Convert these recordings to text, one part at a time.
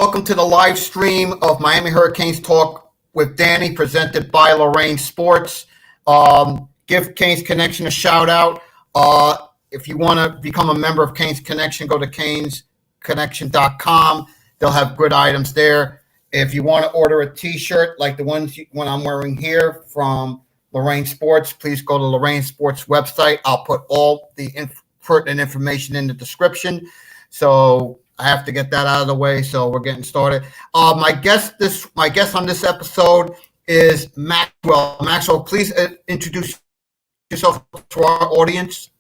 Welcome to the live stream of Miami Hurricanes Talk with Danny, presented by Lorraine Sports. Give Canes Connection a shout out. If you want to become a member of Canes Connection, go to canesconnection.com. They'll have good items there. If you want to order a T-shirt like the one I'm wearing here from Lorraine Sports, please go to Lorraine Sports website. I'll put all the pertinent information in the description. So I have to get that out of the way. So we're getting started. My guest on this episode is Maxwell. Maxwell, please introduce yourself to our audience.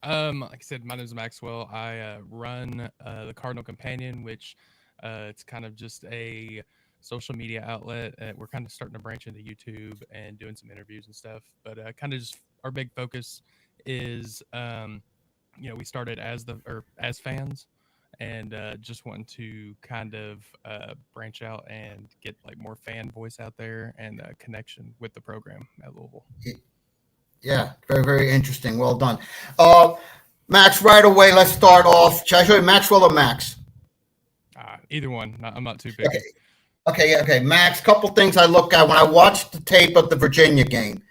Like I said, my name is Maxwell. I run the Cardinal Companion, which it's kind of just a social media outlet. We're kind of starting to branch into YouTube and doing some interviews and stuff. But kind of just our big focus is, we started as fans, and just wanting to kind of branch out and get like more fan voice out there and connection with the program at Louisville. Yeah, very, very interesting. Well done. Max, right away, let's start off. Should I show you Maxwell or Max? Either one. I'm not too big. Okay. Max, couple things I look at when I watched the tape of the Virginia game.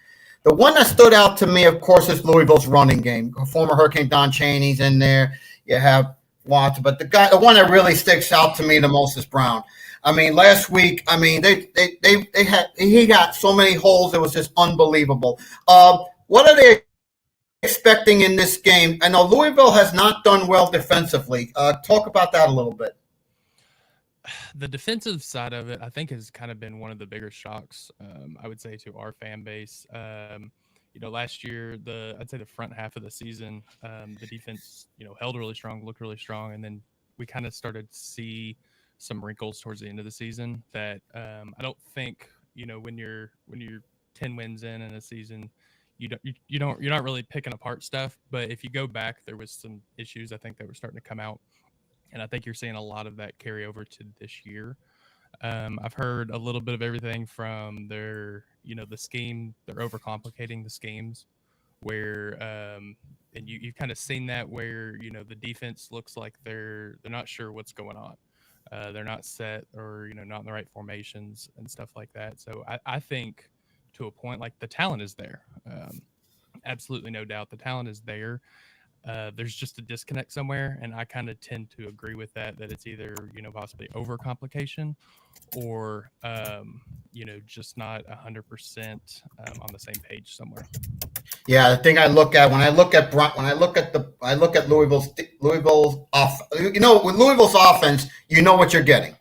The one that stood out to me, of course, is Louisville's running game. Former Hurricane Don Chaney's in there. You have Watts, but the one that really sticks out to me the most is Brown. I mean, last week, he got so many holes, it was just unbelievable. What are they expecting in this game? I know Louisville has not done well defensively. Talk about that a little bit. The defensive side of it, I think, has kind of been one of the bigger shocks, I would say, to our fan base. Last year, I'd say the front half of the season, the defense, held really strong, looked really strong, and then we kind of started to see some wrinkles towards the end of the season that I don't think, when you're 10 wins in a season, you're not really picking apart stuff. But if you go back, there was some issues I think that were starting to come out, and I think you're seeing a lot of that carry over to this year. I've heard a little bit of everything from their, the scheme. They're overcomplicating the schemes, where and you've kind of seen that where the defense looks like they're not sure what's going on. They're not set, or not in the right formations and stuff like that. So I think to a point, like, the talent is there. Absolutely, no doubt, the talent is there. There's just a disconnect somewhere, and I kind of tend to agree with that it's either possibly overcomplication, or just not 100% on the same page somewhere. Yeah, the thing I look at when I look at Louisville's off. With Louisville's offense, you know what you're getting.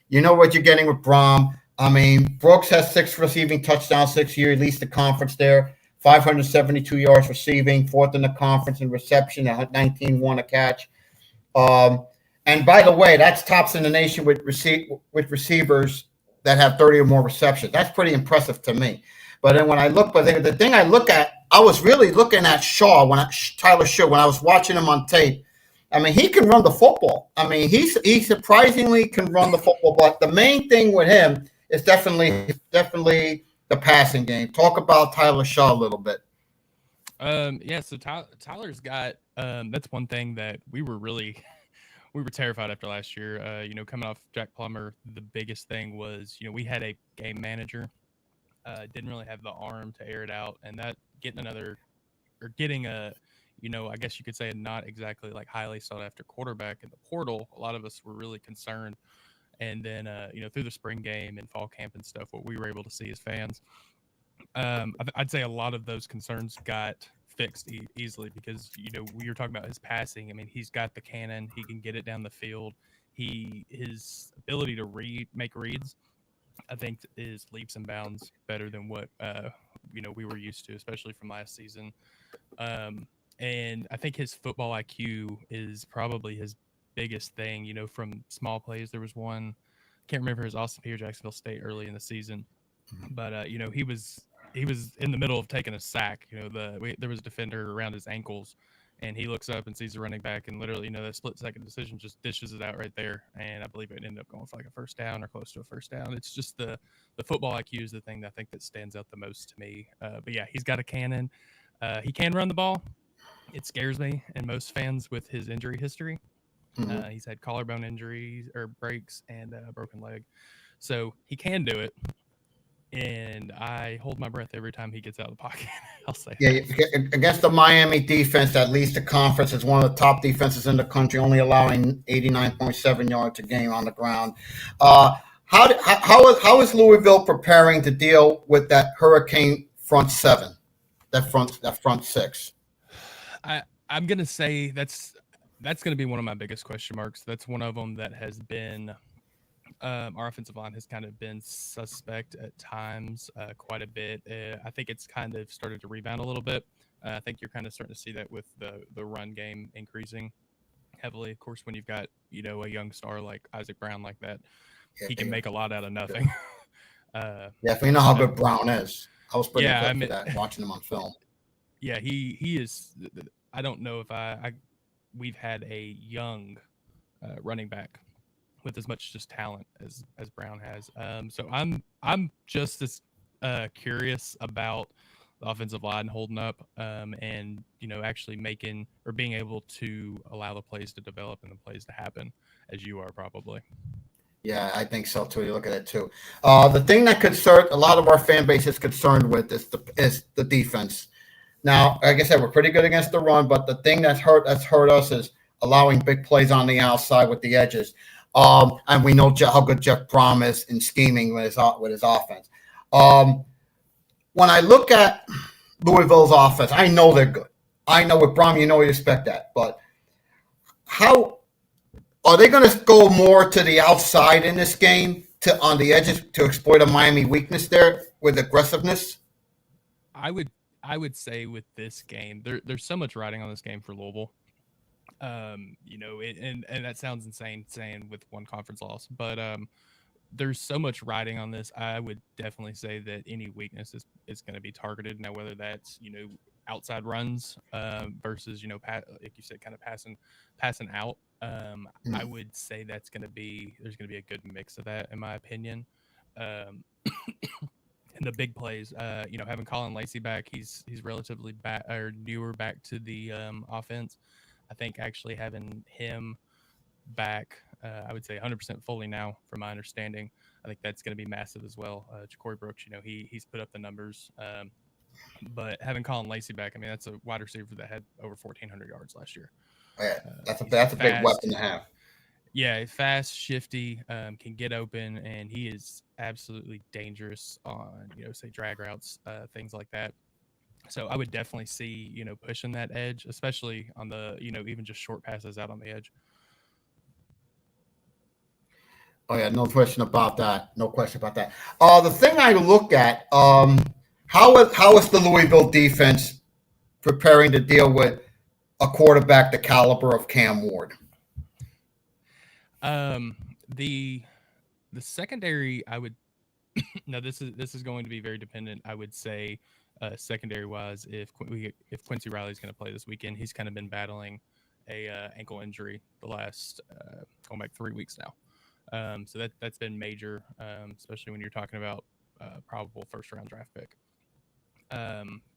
You know what you're getting with Brom. I mean, Brooks has 6 receiving touchdowns 6 years, leads the conference there. 572 yards receiving, 4th in the conference in reception, 19-1 a catch. And by the way, that's tops in the nation with receivers that have 30 or more receptions. That's pretty impressive to me. But then the thing I look at, I was really looking at Tyler Shaw, when I was watching him on tape. I mean, he can run the football. I mean, he surprisingly can run the football. But the main thing with him is definitely the passing game. Talk about Tyler Shaw a little bit. So Tyler's got that's one thing that we were terrified after last year. Coming off Jack Plummer, the biggest thing was we had a game manager, didn't really have the arm to air it out, and that getting a I guess you could say a not exactly like highly sought after quarterback in the portal. A lot of us were really concerned. And then, through the spring game and fall camp and stuff, what we were able to see as fans, I'd say a lot of those concerns got fixed easily, because, we were talking about his passing. I mean, he's got the cannon. He can get it down the field. His ability to make reads, I think, is leaps and bounds better than what, we were used to, especially from last season. And I think his football IQ is probably his biggest thing, from small plays. There was one, can't remember his Austin Peay, Jacksonville State early in the season, but he was in the middle of taking a sack. There was a defender around his ankles, and he looks up and sees the running back, and literally, that split-second decision just dishes it out right there. And I believe it ended up going for like a first down or close to a first down. It's just the football IQ is the thing that I think that stands out the most to me. But yeah, he's got a cannon. He can run the ball. It scares me and most fans with his injury history. Mhm. He's had collarbone injuries or breaks and a broken leg, so he can do it. And I hold my breath every time he gets out of the pocket. I'll say Yeah, that. against the Miami defense that leads the conference is one of the top defenses in the country, only allowing 89.7 yards a game on the ground. How is Louisville preparing to deal with that Hurricane front seven, that front six? I I'm gonna say that's gonna be one of my biggest question marks. That's one of them that has been our offensive line has kind of been suspect at times, quite a bit. I think it's kind of started to rebound a little bit. I think you're kind of starting to see that with the run game increasing heavily. Of course, when you've got a young star like Isaac Brown like that, Yeah, he can yeah. make a lot out of nothing. Yeah, you know how So good Brown is. I was pretty yeah, I impressed with mean, that watching him on film. yeah, he is. I don't know if I we've had a young running back with as much just talent as Brown has. So I'm just as curious about the offensive line holding up, and actually making or being able to allow the plays to develop and the plays to happen as you are probably. Yeah, I think so too. You look at it too. The thing that concerned a lot of our fan base is concerned with is the defense. Now, like I said, we're pretty good against the run, but the thing that's hurt us is allowing big plays on the outside with the edges. And we know how good Jeff Brom is in scheming with his offense. Um, when I look at Louisville's offense, I know they're good. I know with Brom, you expect that, but how are they going to go more to the outside in this game, to on the edges, to exploit a Miami weakness there with aggressiveness? I would I would say with this game, there's so much riding on this game for Louisville. And that sounds insane saying with one conference loss, but there's so much riding on this. I would definitely say that any weakness is going to be targeted. Now, whether that's outside runs versus like you said, kind of passing out. I Hmm. would say there's going to be a good mix of that in my opinion. Um, and the big plays, having Colin Lacey back, he's relatively back or newer back to the offense. I think actually having him back, I would say 100% fully now, from my understanding. I think that's going to be massive as well. Ja'Cory Brooks, he's put up the numbers, but having Colin Lacey back, I mean, that's a wide receiver that had over 1,400 yards last year. Yeah, that's a He's that's a big fast, weapon to have. yeah, fast, shifty, can get open, and he is absolutely dangerous on say drag routes, things like that. So I would definitely see pushing that edge, especially on the even just short passes out on the edge. Oh yeah, no question about that. No question about that. The thing I look at, how is the Louisville defense preparing to deal with a quarterback the caliber of Cam Ward? Um, the the secondary, I would no, this is going to be very dependent. I would say, secondary wise, if Quincy Riley's going to play this weekend, he's kind of been battling a ankle injury the last going back 3 weeks now. So that's been major, especially when you're talking about probable first round draft pick.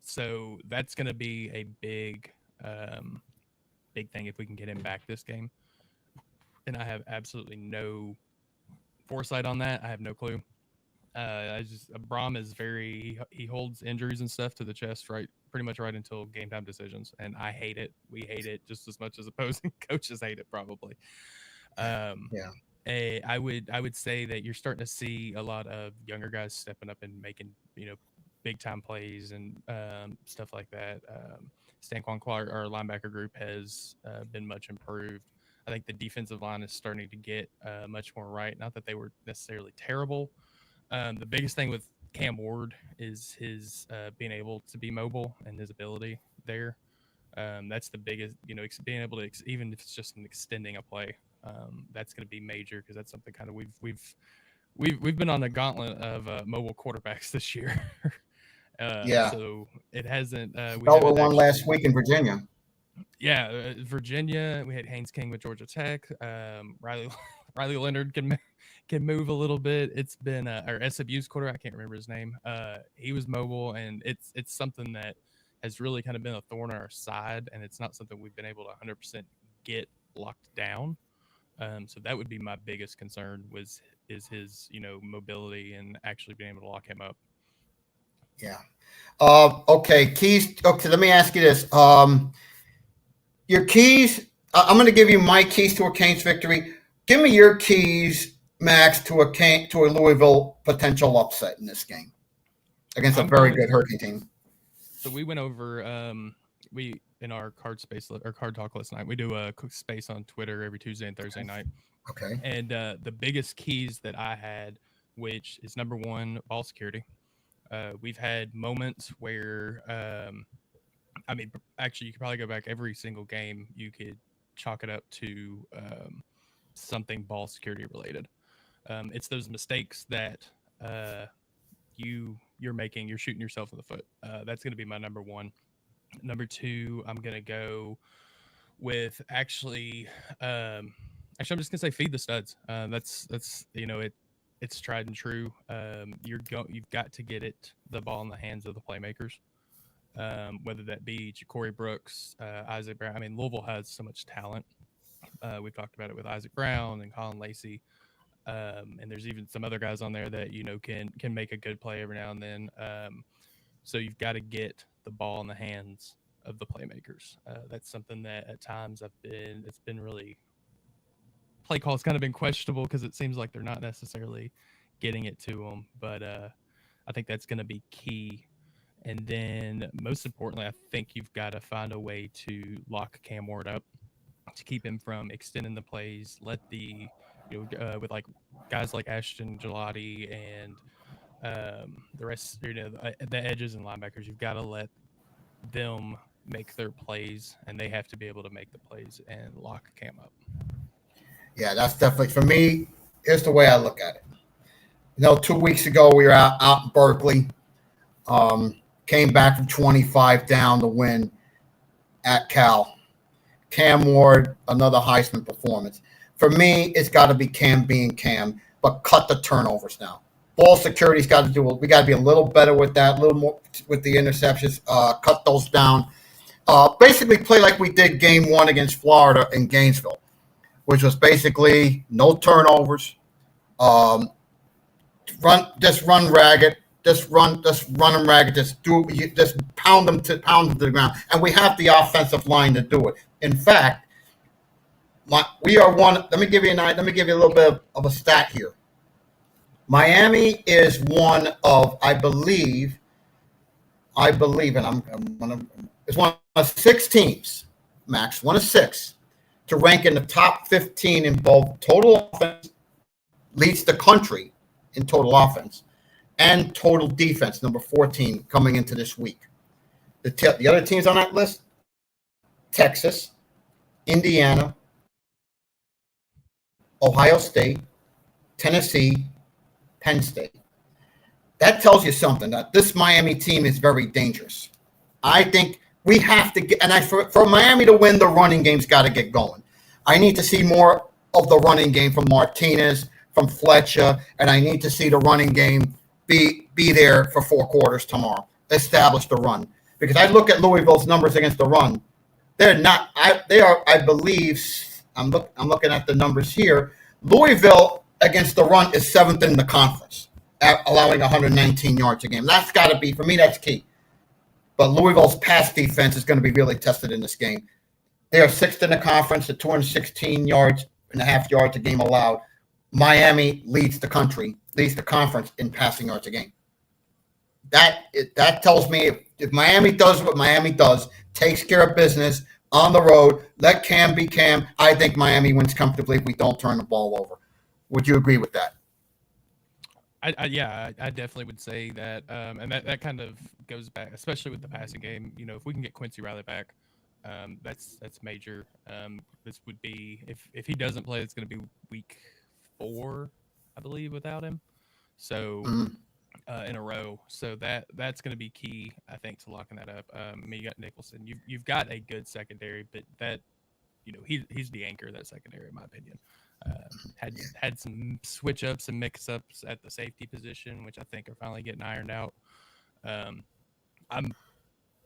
So that's going to be a um, big thing if we can get him back this game. And I have absolutely no foresight on that. I have no clue. I just Brahm is he holds injuries and stuff to the chest right pretty much right until game time decisions, and I hate it. We hate it just as much as opposing coaches hate it probably. Um, Yeah. I would say that you're starting to see a lot of younger guys stepping up and making big time plays and stuff like that. Stanquan Clark, our linebacker group, has been much improved. I think the defensive line is starting to get much more right. Not that they were necessarily terrible. The biggest thing with Cam Ward is his being able to be mobile and his ability there. That's the biggest, being able to even if it's just an extending a play. That's going to be major because that's something kind of we've been on the gauntlet of mobile quarterbacks this year. Yeah. So it hasn't. We Dealt with haven't one last actually. week in Virginia. Yeah, Virginia. We had Haynes King with Georgia Tech. Riley Riley Leonard can move a little bit. It's been our SMU's quarterback. I can't remember his name. He was mobile, and it's something that has really kind of been a thorn on our side, and it's not something we've been able to 100% get locked down. So that would be my biggest concern is his mobility and actually being able to lock him up. Yeah. Okay. Keys. Okay. Let me ask you this. Your keys. I'm going to give you my keys to a Canes victory. Give me your keys, Max, to a Louisville potential upset in this game against a I'm very going. good Hurricane team. So we went over we in our card space or card talk last night. We do a quick space on Twitter every Tuesday and Thursday night. Okay. And the biggest keys that I had, which is number one, ball security. We've had moments where, I mean, actually, you could probably go back every single game. You could chalk it up to something ball security related. It's those mistakes that you're making. You're shooting yourself in the foot. That's going to be my number one. Number two, I'm going to go with actually I'm just gonna say feed the studs. That's it's tried and true. You've got to get the ball in the hands of the playmakers, whether that be Ja'Cory Brooks, Isaac Brown. I mean, Louisville has so much talent. We've talked about it with Isaac Brown and Colin Lacey, and there's even some other guys on there that can make a good play every now and then. So you've got to get the ball in the hands of the playmakers. That's something that at times it's been really play call's kind of been questionable because it seems like they're not necessarily getting it to them. But I think that's going to be key. And then most importantly, I think you've got to find a way to lock Cam Ward up to keep him from extending the plays. Let with like guys like Ashton Gelati and the rest, the edges and linebackers, you've got to let them make their plays, and they have to be able to make the plays and lock Cam up. Yeah, that's definitely for me. Here's the way I look at it. 2 weeks ago we were out in Berkeley. Came back from 25 down to win at Cal. Cam Ward, another Heisman performance. For me, it's got to be Cam being Cam, but cut the turnovers now. Ball security's got to do. We got to be a little better with that, a little more with the interceptions. Cut those down. Basically, play like we did Game 1 against Florida in Gainesville, which was basically no turnovers. Run ragged. Just run them ragged. Just pound them to the ground. And we have the offensive line to do it. In fact, we are one. Let me give you a little bit of a stat here. Miami is one of, I believe, and it's one of 6 teams, Max, one of 6, to rank in the top 15 in both total offense, leads the country in total offense, and total defense, number 14, coming into this week. The other teams on that list, Texas, Indiana, Ohio State, Tennessee, Penn State. That tells you something, that this Miami team is very dangerous. I think we have to get, and for Miami to win, the running game's got to get going. I need to see more of the running game from Martinez, from Fletcher, and I need to see the running game be there for 4 quarters tomorrow. Establish the run. Because I look at Louisville's numbers against the run. They're not, they are, I believe, I'm looking at the numbers here. Louisville against the run is 7th in the conference, allowing 119 yards a game. That's got to be, for me, that's key. But Louisville's pass defense is going to be really tested in this game. They are 6th in the conference at 216 yards and a half yards a game allowed. Miami leads the conference in passing yards a game. That tells me if Miami does what Miami does, takes care of business on the road, let Cam be Cam, I think Miami wins comfortably if we don't turn the ball over. Would you agree with that? I definitely would say that, and that kind of goes back, especially with the passing game. If we can get Quincy Riley back, that's major. This would be if he doesn't play, it's going to be week 4, I believe, without him. So in a row, so that's going to be key, I think, to locking that up. You got Nicholson. You've got a good secondary, but that he's the anchor of that secondary, in my opinion. Had some switch ups and mix ups at the safety position, which I think are finally getting ironed out. I'm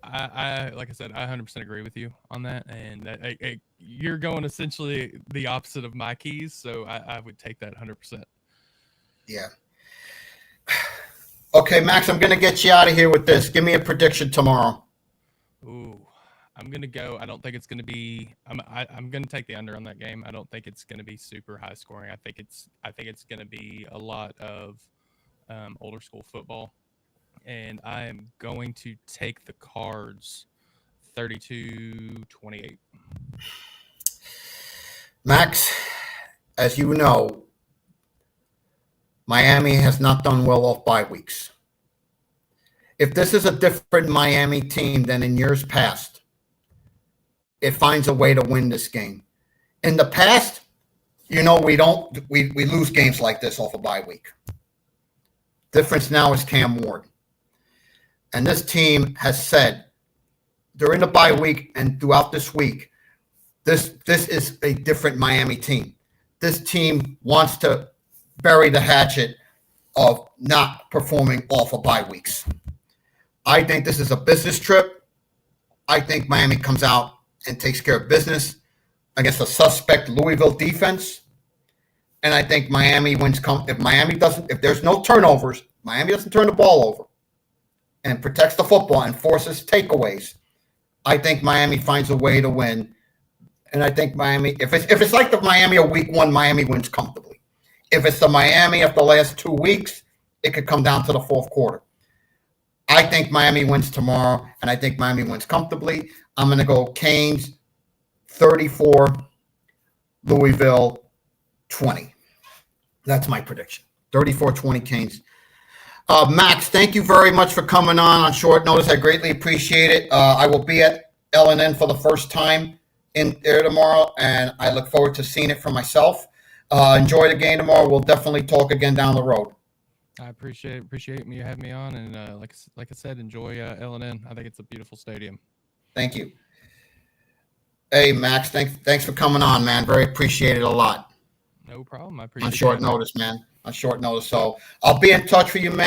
I like I said, I 100% agree with you on that, and you're going essentially the opposite of my keys, so I would take that 100%. Yeah. Okay, Max, I'm going to get you out of here with this. Give me a prediction tomorrow. Ooh, I'm gonna go. I don't think it's gonna be. I'm gonna take the under on that game. I don't think it's gonna be super high scoring. I think it's gonna be a lot of older school football, and I am going to take the Cards 32-28. Max, as you know, Miami has not done well off bye weeks. If this is a different Miami team than in years past, it finds a way to win this game. In the past, we lose games like this off a bye week. Difference now is Cam Ward. And this team has said during the bye week and throughout this week, this is a different Miami team. This team wants to bury the hatchet of not performing off of bye weeks. I think this is a business trip. I think Miami comes out and takes care of business against a suspect Louisville defense. And I think Miami wins. If there's no turnovers, Miami doesn't turn the ball over and protects the football and forces takeaways, I think Miami finds a way to win. And I think Miami, if it's like the Miami of week one, Miami wins comfortably. If it's the Miami of the last 2 weeks, it could come down to the fourth quarter. I think Miami wins tomorrow, and I think Miami wins comfortably. I'm going to go Canes 34, Louisville 20. That's my prediction. 34-20 Canes. Max, thank you very much for coming on short notice. I greatly appreciate it. I will be at L&N for the first time in there tomorrow, and I look forward to seeing it for myself. Enjoy the game tomorrow. We'll definitely talk again down the road. I appreciate you having me on, and like I said, enjoy L&N. I think it's a beautiful stadium. Thank you. Hey, Max, thanks for coming on, man. Very appreciated a lot. No problem. I appreciate on short notice, man. On short notice. So I'll be in touch with you, man.